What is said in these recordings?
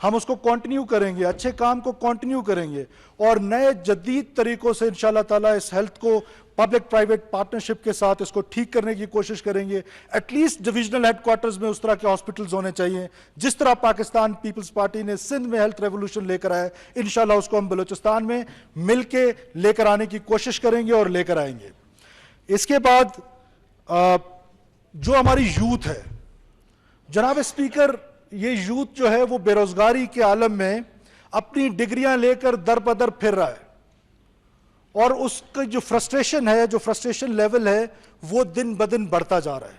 ہم اس کو کنٹینیو کریں گے, اچھے کام کو کنٹینیو کریں گے, اور نئے جدید طریقوں سے انشاءاللہ تعالیٰ اس ہیلتھ کو پبلک پرائیویٹ پارٹنرشپ کے ساتھ اس کو ٹھیک کرنے کی کوشش کریں گے. At least divisional headquarters میں اس طرح کے ہاسپٹلز ہونے چاہیے جس طرح پاکستان پیپلز پارٹی نے سندھ میں ہیلتھ ریولوشن لے کر آئے. انشاءاللہ اس کو ہم بلوچستان میں مل کے لے کر آنے کی کوشش کریں گے اور لے کر آئیں گے. اس کے بعد جو ہماری یوتھ ہے, جناب اسپیکر, یہ یوتھ جو ہے وہ بے روزگاری کے عالم میں اپنی ڈگریاں لے کر در بدر پھر رہا ہے, اور اس کا جو فرسٹریشن ہے, جو فرسٹریشن لیول ہے, وہ دن بدن بڑھتا جا رہا ہے.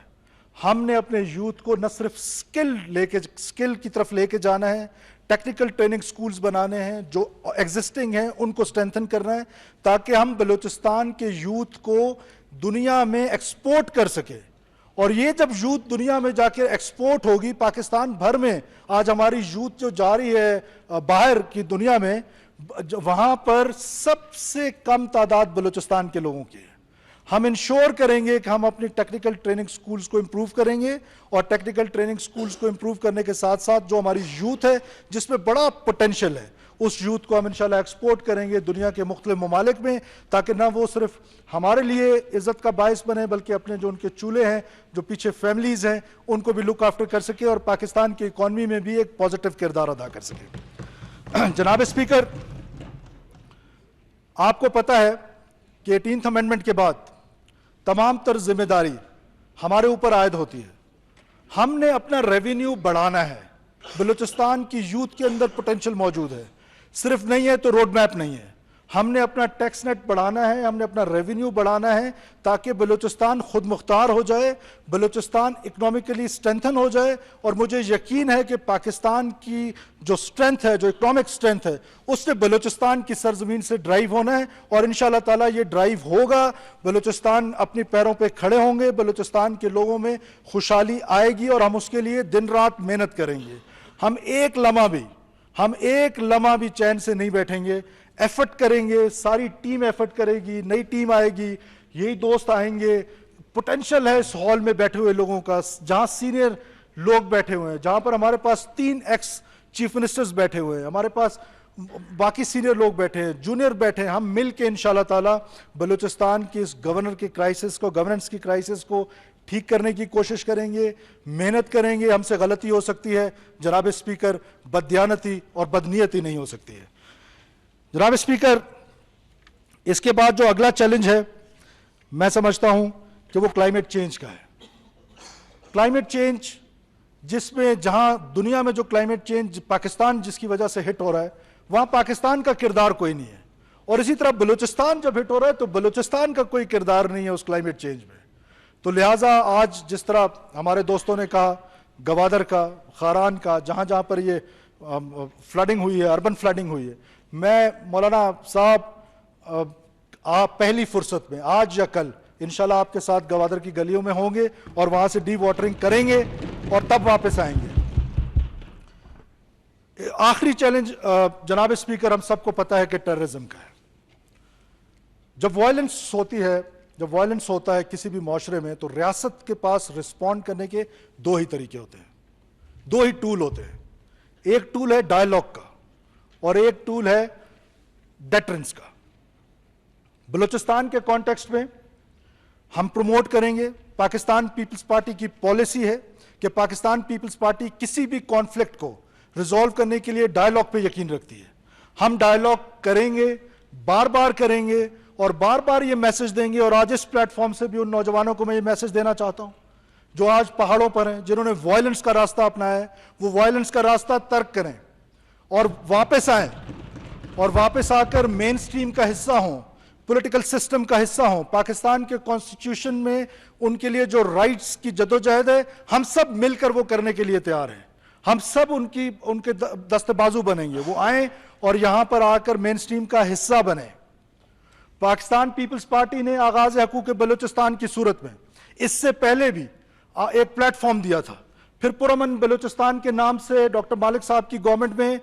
ہم نے اپنے یوتھ کو نہ صرف سکل کی طرف لے کے جانا ہے, ٹیکنیکل ٹریننگ سکولز بنانے ہیں, جو ایگزسٹنگ ہیں ان کو اسٹرینتھن کرنا ہے تاکہ ہم بلوچستان کے یوتھ کو دنیا میں ایکسپورٹ کر سکیں. اور یہ جب یوتھ دنیا میں جا کے ایکسپورٹ ہوگی, پاکستان بھر میں آج ہماری یوتھ جو جا رہی ہے باہر کی دنیا میں, وہاں پر سب سے کم تعداد بلوچستان کے لوگوں کی ہے. ہم انشور کریں گے کہ ہم اپنی ٹیکنیکل ٹریننگ سکولز کو امپروو کریں گے, اور ٹیکنیکل ٹریننگ سکولز کو امپروو کرنے کے ساتھ ساتھ جو ہماری یوتھ ہے جس میں بڑا پوٹینشیل ہے, اس یوتھ کو ہم انشاءاللہ ایکسپورٹ کریں گے دنیا کے مختلف ممالک میں, تاکہ نہ وہ صرف ہمارے لیے عزت کا باعث بنے بلکہ اپنے جو ان کے چولہے ہیں, جو پیچھے فیملیز ہیں, ان کو بھی لک آفٹر کر سکے اور پاکستان کی اکانومی میں بھی ایک پازیٹیو کردار ادا کر سکے. جناب اسپیکر, آپ کو پتہ ہے کہ 18th امینڈمنٹ کے بعد تمام تر ذمہ داری ہمارے اوپر عائد ہوتی ہے. ہم نے اپنا ریونیو بڑھانا ہے. بلوچستان کی یوتھ کے اندر پوٹینشیل موجود ہے, صرف نہیں ہے تو روڈ میپ نہیں ہے. ہم نے اپنا ٹیکس نیٹ بڑھانا ہے, ہم نے اپنا ریونیو بڑھانا ہے تاکہ بلوچستان خود مختار ہو جائے, بلوچستان اکنامکلی اسٹرینتھن ہو جائے. اور مجھے یقین ہے کہ پاکستان کی جو اسٹرینتھ ہے, جو اکنامک اسٹرینتھ ہے, اس نے بلوچستان کی سرزمین سے ڈرائیو ہونا ہے, اور انشاءاللہ تعالیٰ یہ ڈرائیو ہوگا. بلوچستان اپنی پیروں پہ کھڑے ہوں گے, بلوچستان کے لوگوں میں خوشحالی آئے گی, اور ہم اس کے لیے دن رات محنت کریں گے. ہم ایک لمحہ بھی چین سے نہیں بیٹھیں گے, ایفرٹ کریں گے, ساری ٹیم ایفرٹ کرے گی, نئی ٹیم آئے گی, یہی دوست آئیں گے. پوٹینشیل ہے اس ہال میں بیٹھے ہوئے لوگوں کا, جہاں سینئر لوگ بیٹھے ہوئے ہیں, جہاں پر ہمارے پاس 3 ایکس چیف منسٹرز بیٹھے ہوئے ہیں, ہمارے پاس باقی سینئر لوگ بیٹھے ہیں, جونیئر بیٹھے ہیں. ہم مل کے انشاءاللہ تعالیٰ بلوچستان کی اس گورنر کی کرائسس کو, گورننس کی کرائسس کو ٹھیک کرنے کی کوشش کریں گے, محنت کریں گے. ہم سے غلطی ہو سکتی ہے جناب اسپیکر, بددیانتی اور بدنیتی نہیں ہو سکتی ہے. جناب اسپیکر, اس کے بعد جو اگلا چیلنج ہے میں سمجھتا ہوں کہ وہ کلائمیٹ چینج کا ہے. کلائمیٹ چینج جس میں, جہاں دنیا میں جو کلائمیٹ چینج پاکستان جس کی وجہ سے ہٹ ہو رہا ہے, وہاں پاکستان کا کردار کوئی نہیں ہے, اور اسی طرح بلوچستان جب ہٹ ہو رہا ہے تو بلوچستان کا کوئی کردار نہیں ہے اس کلائمیٹ چینج میں. تو لہٰذا آج جس طرح ہمارے دوستوں نے کہا, گوادر کا, خاران کا, جہاں جہاں پر یہ فلڈنگ ہوئی ہے, اربن فلڈنگ ہوئی ہے, میں مولانا صاحب آپ پہلی فرصت میں آج یا کل انشاءاللہ آپ کے ساتھ گوادر کی گلیوں میں ہوں گے اور وہاں سے ڈی واٹرنگ کریں گے اور تب واپس آئیں گے. آخری چیلنج جناب اسپیکر, ہم سب کو پتہ ہے کہ ٹیررزم کا ہے. جب وائلنس ہوتا ہے کسی بھی معاشرے میں, تو ریاست کے پاس رسپونڈ کرنے کے 2 ہی طریقے ہوتے ہیں, 2 ہی ٹول ہوتے ہیں. ایک ٹول ہے ڈائلاگ کا اور ایک ٹول ہے ڈیٹرنس کا. بلوچستان کے کانٹیکسٹ میں ہم پروموٹ کریں گے, پاکستان پیپلز پارٹی کی پالیسی ہے کہ پاکستان پیپلز پارٹی کسی بھی کانفلکٹ کو ریزالو کرنے کے لیے ڈائلاگ پہ یقین رکھتی ہے. ہم ڈائلاگ کریں گے, بار بار کریں گے, اور بار بار یہ میسج دیں گے. اور آج اس پلیٹ فارم سے بھی ان نوجوانوں کو میں یہ میسج دینا چاہتا ہوں جو آج پہاڑوں پر ہیں, جنہوں نے وائلنس کا راستہ اپنایا ہے, وہ وائلنس کا راستہ ترک کریں اور واپس آئیں, اور واپس آ کر مین سٹریم کا حصہ ہوں, پولیٹیکل سسٹم کا حصہ ہوں. پاکستان کے کانسٹیٹیوشن میں ان کے لیے جو رائٹس کی جدوجہد ہے, ہم سب مل کر وہ کرنے کے لیے تیار ہیں. ہم سب ان کے دست بازو بنیں گے. وہ آئیں اور یہاں پر آ کر مین سٹریم کا حصہ بنیں. پاکستان پیپلز پارٹی نے آغاز حقوق بلوچستان کی صورت میں اس سے پہلے بھی ایک پلیٹ فارم دیا تھا. پھر پرامن بلوچستان کے نام سے ڈاکٹر مالک صاحب کی گورنمنٹ میں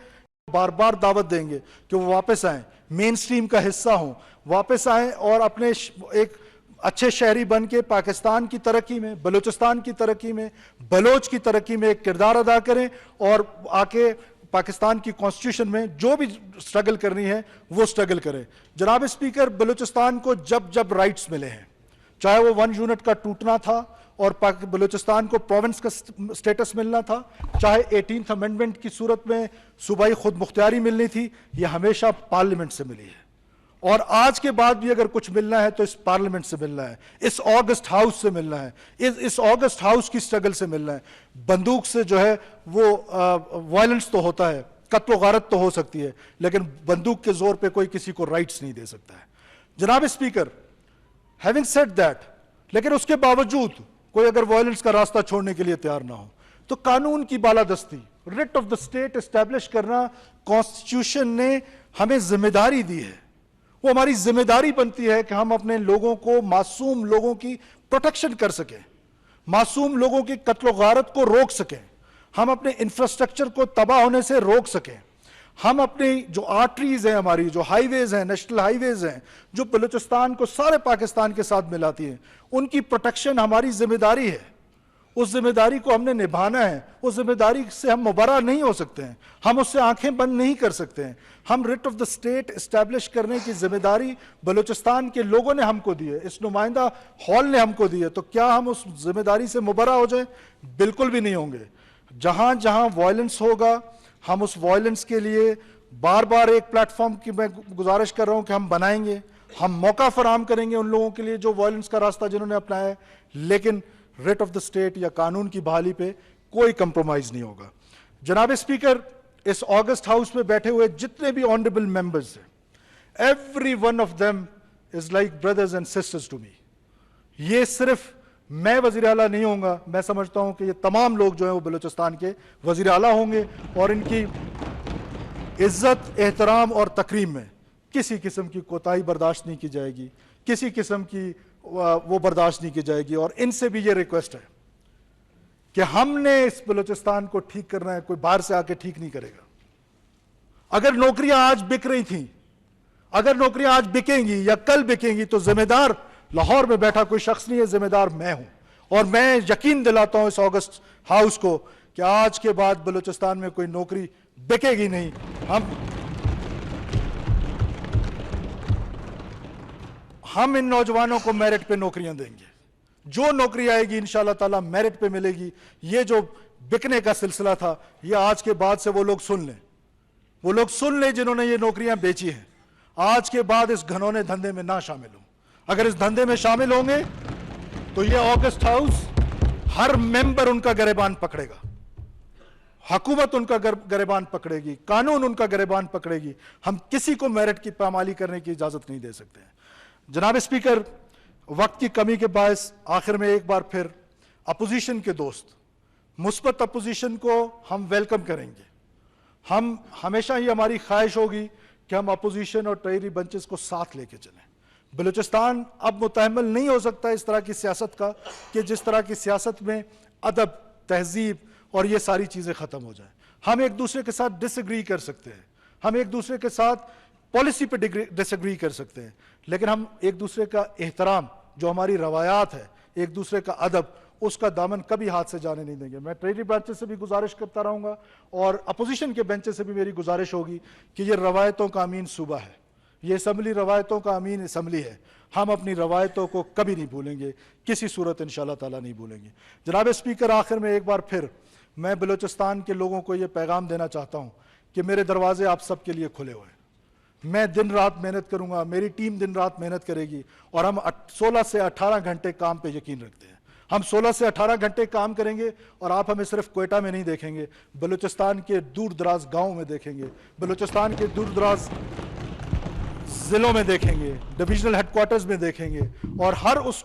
بار بار دعوت دیں گے کہ وہ واپس آئیں, مین سٹریم کا حصہ ہوں, واپس آئیں اور اپنے ایک اچھے شہری بن کے پاکستان کی ترقی میں, بلوچستان کی ترقی میں, بلوچ کی ترقی میں ایک کردار ادا کریں, اور آ کے پاکستان کی کانسٹیٹیوشن میں جو بھی سٹرگل کرنی ہے وہ سٹرگل کریں. جناب اسپیکر, بلوچستان کو جب جب رائٹس ملے ہیں, چاہے وہ 1 یونٹ کا ٹوٹنا تھا اور بلوچستان کو پروونس کا سٹیٹس ملنا تھا, چاہے 18th امینڈمنٹ کی صورت میں صوبائی خود مختاری ملنی تھی, یہ ہمیشہ پارلیمنٹ سے ملی ہے. اور آج کے بعد بھی اگر کچھ ملنا ہے تو اس پارلیمنٹ سے ملنا ہے, اس آگسٹ ہاؤس سے ملنا ہے, اس آگسٹ ہاؤس کی سٹرگل سے ملنا ہے. بندوق سے جو ہے وہ وائلنس تو ہوتا ہے, قتل و غارت تو ہو سکتی ہے, لیکن بندوق کے زور پہ کوئی کسی کو رائٹس نہیں دے سکتا ہے. جناب اسپیکر, ہیونگ سیڈ دیٹ, لیکن اس کے باوجود کوئی اگر وائلنس کا راستہ چھوڑنے کے لیے تیار نہ ہو تو قانون کی بالادستی, writ of the state establish کرنا کانسٹیٹیوشن نے ہمیں ذمہ داری دی ہے. وہ ہماری ذمہ داری بنتی ہے کہ ہم اپنے لوگوں کو, معصوم لوگوں کی پروٹیکشن کر سکیں, معصوم لوگوں کی قتل و غارت کو روک سکیں, ہم اپنے انفراسٹرکچر کو تباہ ہونے سے روک سکیں, ہم اپنی جو آرٹریز ہیں, ہماری جو ہائی ویز ہیں, نیشنل ہائی ویز ہیں, جو بلوچستان کو سارے پاکستان کے ساتھ ملاتی ہیں, ان کی پروٹیکشن ہماری ذمہ داری ہے. اس ذمہ داری کو ہم نے نبھانا ہے. اس ذمہ داری سے ہم مبرا نہیں ہو سکتے ہیں, ہم اس سے آنکھیں بند نہیں کر سکتے ہیں. ہم rate of the state establish کرنے کی ذمہ داری بلوچستان کے لوگوں نے ہم کو دی ہے, اس نمائندہ ہال نے ہم کو دی ہے. تو کیا ہم اس ذمہ داری سے مبرا ہو جائیں؟ بالکل بھی نہیں ہوں گے. جہاں جہاں وائلنس ہوگا, ہم اس وائلنس کے لیے بار بار ایک پلیٹ فارم کی میں گزارش کر رہا ہوں کہ ہم بنائیں گے, ہم موقع فراہم کریں گے ان لوگوں کے لیے جو وائلنس کا راستہ جنہوں نے اپنایا ہے, لیکن ریٹ آف دا اسٹیٹ یا قانون کی بحالی پہ کوئی کمپرومائز نہیں ہوگا. جناب اسپیکر, اس آگسٹ ہاؤس میں بیٹھے ہوئے جتنے بھی آنریبل ممبرز ہیں, every one of them is like brothers and sisters to me. یہ صرف میں وزیر اعلیٰ نہیں ہوں گا, میں سمجھتا ہوں کہ یہ تمام لوگ جو ہیں وہ بلوچستان کے وزیر اعلیٰ ہوں گے, اور ان کی عزت, احترام اور تکریم میں کسی قسم کی کوتاہی برداشت نہیں کی جائے گی, کسی قسم کی وہ برداشت نہیں کی جائے گی. اور ان سے بھی یہ ریکویسٹ ہے کہ ہم نے اس بلوچستان کو ٹھیک کرنا ہے, کوئی باہر سے آ کے ٹھیک نہیں کرے گا. اگر نوکریاں آج بک رہی تھیں, اگر نوکریاں آج بکیں گی یا کل بکیں گی, تو ذمہ دار لاہور میں بیٹھا کوئی شخص نہیں ہے, ذمہ دار میں ہوں. اور میں یقین دلاتا ہوں اس آگسٹ ہاؤس کو کہ آج کے بعد بلوچستان میں کوئی نوکری بکے گی نہیں. ہم ان نوجوانوں کو میرٹ پہ نوکریاں دیں گے. جو نوکری آئے گی انشاءاللہ تعالیٰ میرٹ پہ ملے گی. یہ جو بکنے کا سلسلہ تھا, یہ آج کے بعد سے وہ لوگ سن لیں, وہ لوگ سن لیں جنہوں نے یہ نوکریاں بیچی ہیں. آج کے بعد اس گھنونے دھندے میں نہ شامل ہوں. اگر اس دھندے میں شامل ہوں گے تو یہ آگسٹ ہاؤس ہر ممبر ان کا گریبان پکڑے گا, حکومت ان کا گریبان پکڑے گی, قانون ان کا گریبان پکڑے گی. ہم کسی کو میرٹ کی پامالی کرنے کی اجازت نہیں دے سکتے ہیں. جناب اسپیکر, وقت کی کمی کے باعث آخر میں ایک بار پھر اپوزیشن کے دوست, مثبت اپوزیشن کو ہم ویلکم کریں گے. ہم ہمیشہ ہی ہماری خواہش ہوگی کہ ہم اپوزیشن اور ٹریری بنچز کو ساتھ لے کے چلیں. بلوچستان اب متحمل نہیں ہو سکتا اس طرح کی سیاست کا کہ جس طرح کی سیاست میں ادب, تہذیب اور یہ ساری چیزیں ختم ہو جائیں. ہم ایک دوسرے کے ساتھ ڈس ایگری کر سکتے ہیں, ہم ایک دوسرے کے ساتھ پالیسی پہ ڈس ایگری کر سکتے ہیں, لیکن ہم ایک دوسرے کا احترام, جو ہماری روایات ہے, ایک دوسرے کا ادب, اس کا دامن کبھی ہاتھ سے جانے نہیں دیں گے. میں ٹریری بینچ سے بھی گزارش کرتا رہوں گا اور اپوزیشن کے بینچ سے بھی میری گزارش ہوگی کہ یہ روایتوں کا امین صوبہ ہے, یہ اسمبلی روایتوں کا امین اسمبلی ہے. ہم اپنی روایتوں کو کبھی نہیں بھولیں گے, کسی صورت انشاءاللہ تعالیٰ نہیں بھولیں گے. جناب اسپیکر, آخر میں ایک بار پھر میں بلوچستان کے لوگوں کو یہ پیغام دینا چاہتا ہوں کہ میرے دروازے آپ سب کے لیے کھلے ہوئے ہیں. میں دن رات محنت کروں گا, میری ٹیم دن رات محنت کرے گی, اور ہم 16 سے 18 گھنٹے کام پہ یقین رکھتے ہیں. ہم 16 سے 18 گھنٹے کام کریں گے, اور آپ ہمیں صرف کوئٹہ میں نہیں دیکھیں گے, بلوچستان کے دور دراز گاؤں میں دیکھیں گے, بلوچستان کے دور دراز ضلعوں میں دیکھیں گے, ڈویژنل ہیڈ کوارٹرز میں دیکھیں گے, اور ہر اس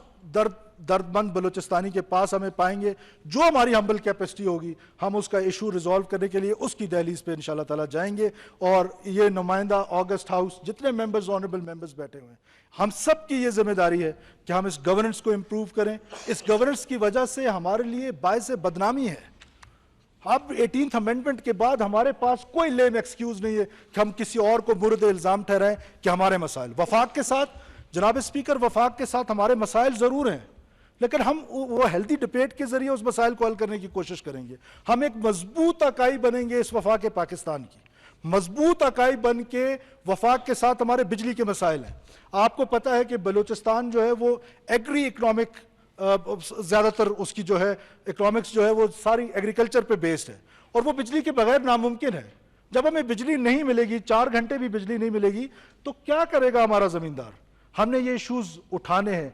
درد مند بلوچستانی کے پاس ہمیں پائیں گے. جو ہماری ہمبل کیپیسٹی ہوگی, ہم اس کا ایشو ریزالو کرنے کے لیے اس کی دہلیز پہ انشاءاللہ تعالیٰ جائیں گے. اور یہ نمائندہ آگسٹ ہاؤس, جتنے ممبرز, آنریبل ممبرز بیٹھے ہوئے ہیں, ہم سب کی یہ ذمہ داری ہے کہ ہم اس گورننس کو امپروو کریں. اس گورننس کی وجہ سے ہمارے لیے باعث بدنامی ہے. اب 18th امینڈمنٹ کے بعد ہمارے پاس کوئی لیم ایکسکیوز نہیں ہے کہ ہم کسی اور کو مرد الزام ٹھہرائیں کہ ہمارے مسائل. وفاق کے ساتھ, جناب اسپیکر, وفاق کے ساتھ ہمارے مسائل ضرور ہیں. لیکن ہم وہ ہیلدی ڈبیٹ کے ذریعے اس مسائل کو حل کرنے کی کوشش کریں گے. ہم ایک مضبوط اکائی بنیں گے اس وفاق پاکستان کی, مضبوط اکائی بن کے وفاق کے ساتھ ہمارے بجلی کے مسائل ہیں. آپ کو پتہ ہے کہ بلوچستان جو ہے وہ ایگری اکنامک, زیادہ تر اس کی جو ہے اکنامکس جو ہے وہ ساری ایگریکلچر پہ بیسڈ ہے, اور وہ بجلی کے بغیر ناممکن ہے. جب ہمیں بجلی نہیں ملے گی, 4 گھنٹے بھی بجلی نہیں ملے گی, تو کیا کرے گا ہمارا زمیندار؟ ہم نے یہ ایشوز اٹھانے ہیں.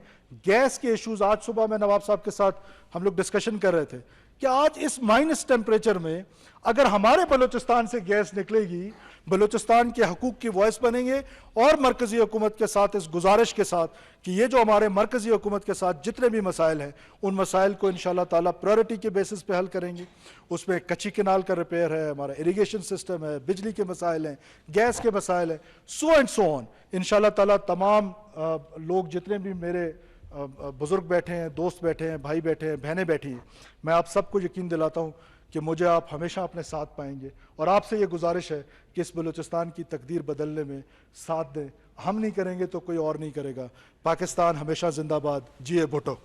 گیس کے ایشوز, آج صبح میں نواب صاحب کے ساتھ ہم لوگ ڈسکشن کر رہے تھے کہ آج اس مائنس ٹیمپریچر میں اگر ہمارے بلوچستان سے گیس نکلے گی, بلوچستان کے حقوق کی وائس بنیں گے, اور مرکزی حکومت کے ساتھ اس گزارش کے ساتھ کہ یہ جو ہمارے مرکزی حکومت کے ساتھ جتنے بھی مسائل ہیں ان مسائل کو انشاءاللہ تعالیٰ پرائرٹی کے بیسس پہ حل کریں گے. اس میں کچی کنال کا ریپیئر ہے, ہمارا اریگیشن سسٹم ہے, بجلی کے مسائل ہیں, گیس کے مسائل ہیں, سو اینڈ سو آن. انشاءاللہ تعالیٰ تمام لوگ جتنے بھی میرے بزرگ بیٹھے ہیں, دوست بیٹھے ہیں, بھائی بیٹھے ہیں, بہنیں بیٹھی ہیں, میں آپ سب کو یقین دلاتا ہوں کہ مجھے آپ ہمیشہ اپنے ساتھ پائیں گے, اور آپ سے یہ گزارش ہے کہ اس بلوچستان کی تقدیر بدلنے میں ساتھ دیں. ہم نہیں کریں گے تو کوئی اور نہیں کرے گا. پاکستان ہمیشہ زندہ باد. جیے بھٹو.